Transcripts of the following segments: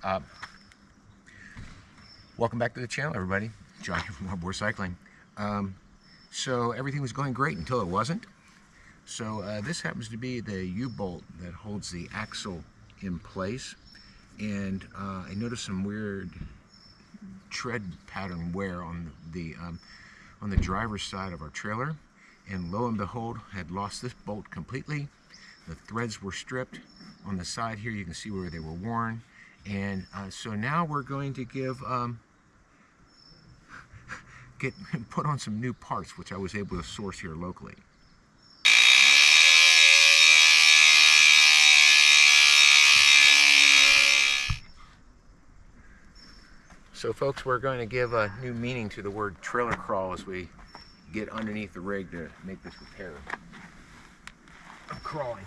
Uh, Welcome back to the channel, everybody. John here from Hardboard Cycling. So everything was going great until it wasn't. So this happens to be the U-bolt that holds the axle in place, and I noticed some weird tread pattern wear on the driver's side of our trailer, and lo and behold, had lost this bolt completely. The threads were stripped. On the side here, you can see where they were worn, and so now we're going to put on some new parts, which I was able to source here locally. So folks, we're going to give a new meaning to the word trailer crawl as we get underneath the rig to make this repair. I'm crawling.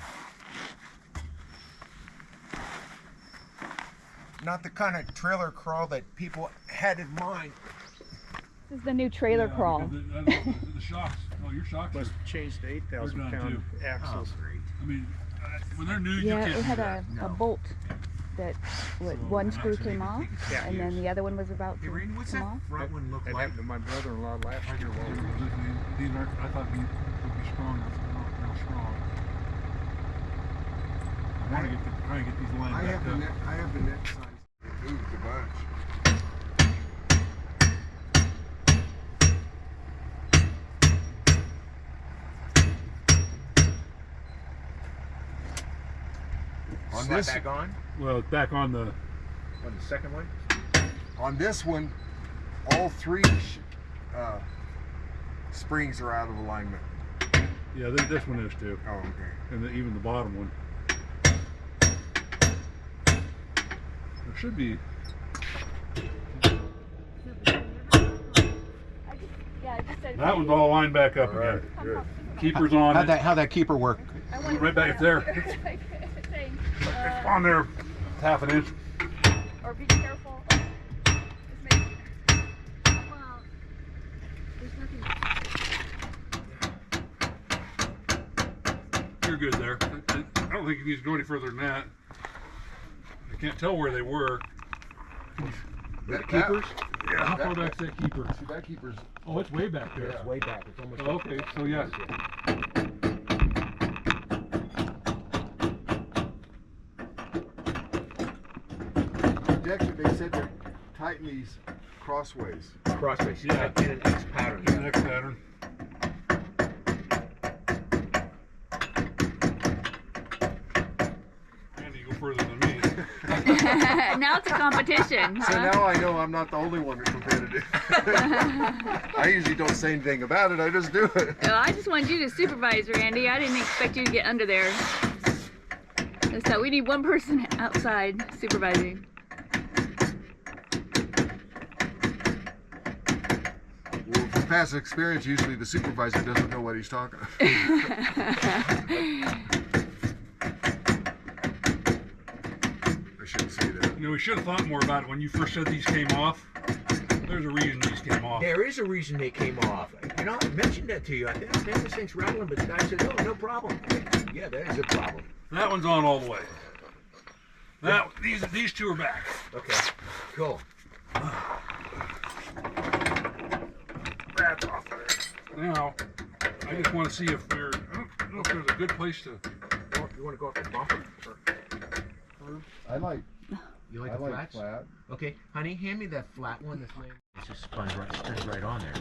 Not the kind of trailer crawl that people had in mind. This is the new trailer crawl. The shocks. Oh, your shocks must change to 8,000-pound axles. Oh, I mean, when they're new, yeah, you it can't had a bolt that one screw came off, and then the other one was about to come off. Front one look That like? happened to my brother-in-law last year. These aren't, I thought these would be strong. They're not real strong. I want to try and get these lined back up. I have the neck size. Moved a bunch. On this, back on? Well, it's back on the... On the second one? On this one, all three springs are out of alignment. Yeah, this one is too. Oh, okay. And even the bottom one. There should be... That one's all lined back up again. Good. Keeper's on it. How'd that keeper work? Right back there. It's on there, half an inch. Or be careful. You're good there. I don't think you need to go any further than that. I can't tell where they were. The keepers? Yeah, how far back's that keeper? See, that keeper's... Oh, it's way back there. It's way back. It's almost. Oh, okay, so yes. Actually, they said to tighten these crossways. Crossways. Yeah. In an X pattern. The next pattern. Andy, you go further than me. Now it's a competition. So now I know I'm not the only one who's competitive. I usually don't say anything about it, I just do it. Well, I just wanted you to supervise, Randy. I didn't expect you to get under there. So we need one person outside supervising. Well, from past experience, usually the supervisor doesn't know what he's talking about. I shouldn't say that. You know, we should have thought more about it when you first said these came off. There's a reason these came off. There is a reason they came off. You know, I mentioned that to you. I think this thing's rattling, but the guy said, "Oh, no problem." Yeah, that is a problem. That one's on all the way. That these two are back. Okay, cool. That's off there. Now, I just want to see if there. I don't know if there's a good place to. You want to go off the bumper? I like The flats? flat. Okay, honey, hand me that flat one. That's laying. It's just spins right on there.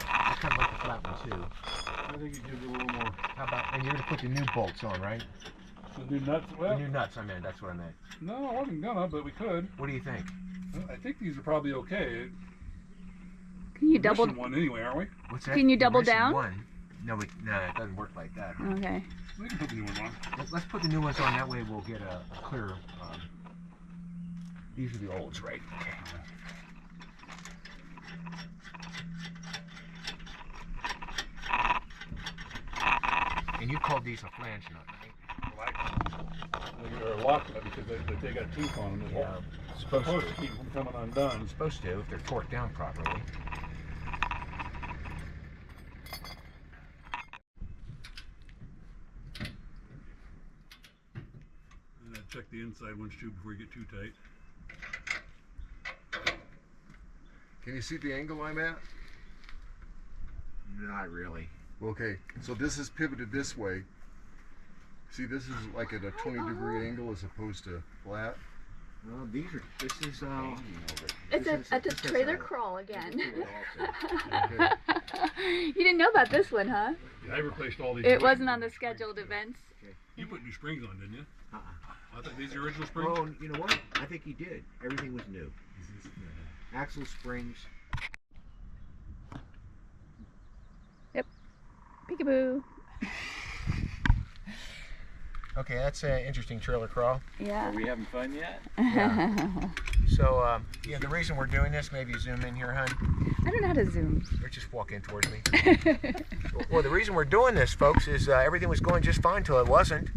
I kind of like the flat one too. I think it gives it a little more. How about? And you're gonna put the new bolts on, right? The new nuts. The Well, new nuts. I meant. That's what I meant. no, I wasn't gonna, but we could. What do you think? I think these are probably okay. Can you We're double? missing one anyway, aren't we? What's that? Can you We're double missing down? One. No, it doesn't work like that. Okay. We can put the new one on. Let's put the new ones on. That way we'll get a clear. These are the olds, right? Okay. And you called these a flange nut, right? They're locked up because they got teeth on them. Yeah. Supposed to keep them coming undone. Supposed to, if they're torqued down properly. check the inside ones too before you get too tight. Can you see the angle I'm at? Not really. Okay, so this is pivoted this way. See, this is like at a 20-degree angle as opposed to flat. Well, this is It's a trailer crawl again. Okay. You didn't know about this one, huh? Yeah, I replaced all these. It wasn't on the scheduled events. You put new springs on, didn't you? Uh-uh. I thought these are the original springs. Oh, you know what? I think he did. Everything was new. Axle springs. Peekaboo. Okay, that's an interesting trailer crawl. Yeah. Are we having fun yet? So, yeah, the reason we're doing this, maybe zoom in here, hun, I don't know how to zoom. or just walk in towards me. Well, the reason we're doing this, folks, is everything was going just fine till it wasn't.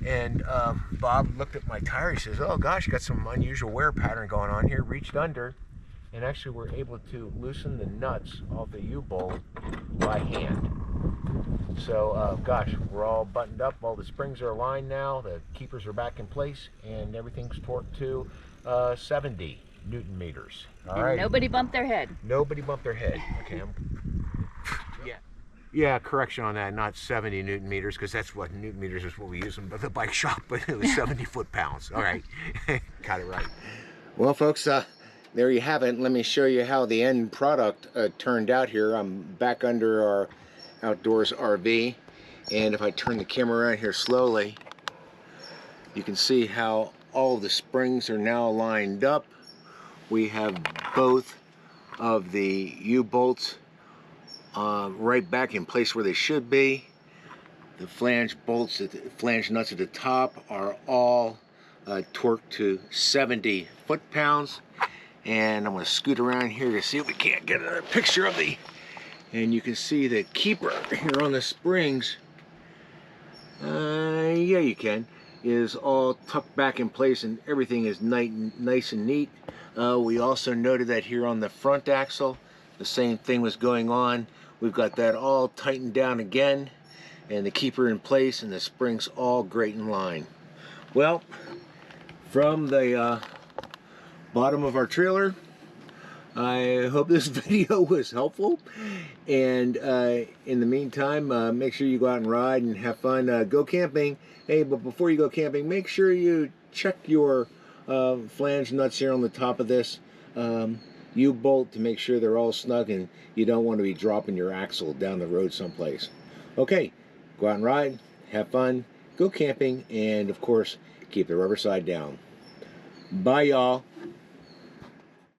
And Bob looked at my tire. He says, "Oh gosh, you got some unusual wear pattern going on here." Reached under, and actually we're able to loosen the nuts off the U-bolt by hand. So, gosh, we're all buttoned up. All the springs are aligned now. The keepers are back in place, and everything's torqued to 70 Newton meters. All right. Nobody bumped their head. Nobody bumped their head. Okay. Yeah, correction on that. Not 70 Newton meters, because that's what Newton meters is what we use in the bike shop. But it was 70 foot-pounds. All right, got it right. Well, folks, there you have it. Let me show you how the end product turned out here. I'm back under our outdoors RV, and if I turn the camera around here slowly, you can see how all the springs are now lined up. We have both of the U-bolts right back in place where they should be. The flange bolts, flange nuts at the top are all torqued to 70 foot-pounds. And I'm going to scoot around here to see if we can't get another picture of the, and you can see the keeper here on the springs. Yeah, you can. Is all tucked back in place, and everything is nice and neat. We also noted that here on the front axle, the same thing was going on. We've got that all tightened down again, and the keeper in place, and the springs all great in line. Well, from the bottom of our trailer, I hope this video was helpful, and in the meantime, make sure you go out and ride and have fun. Go camping. Hey, but before you go camping, make sure you check your flange nuts here on the top of this U-bolt to make sure they're all snug, and you don't want to be dropping your axle down the road someplace. Okay, go out and ride, have fun, go camping, and of course, keep the rubber side down. Bye, y'all.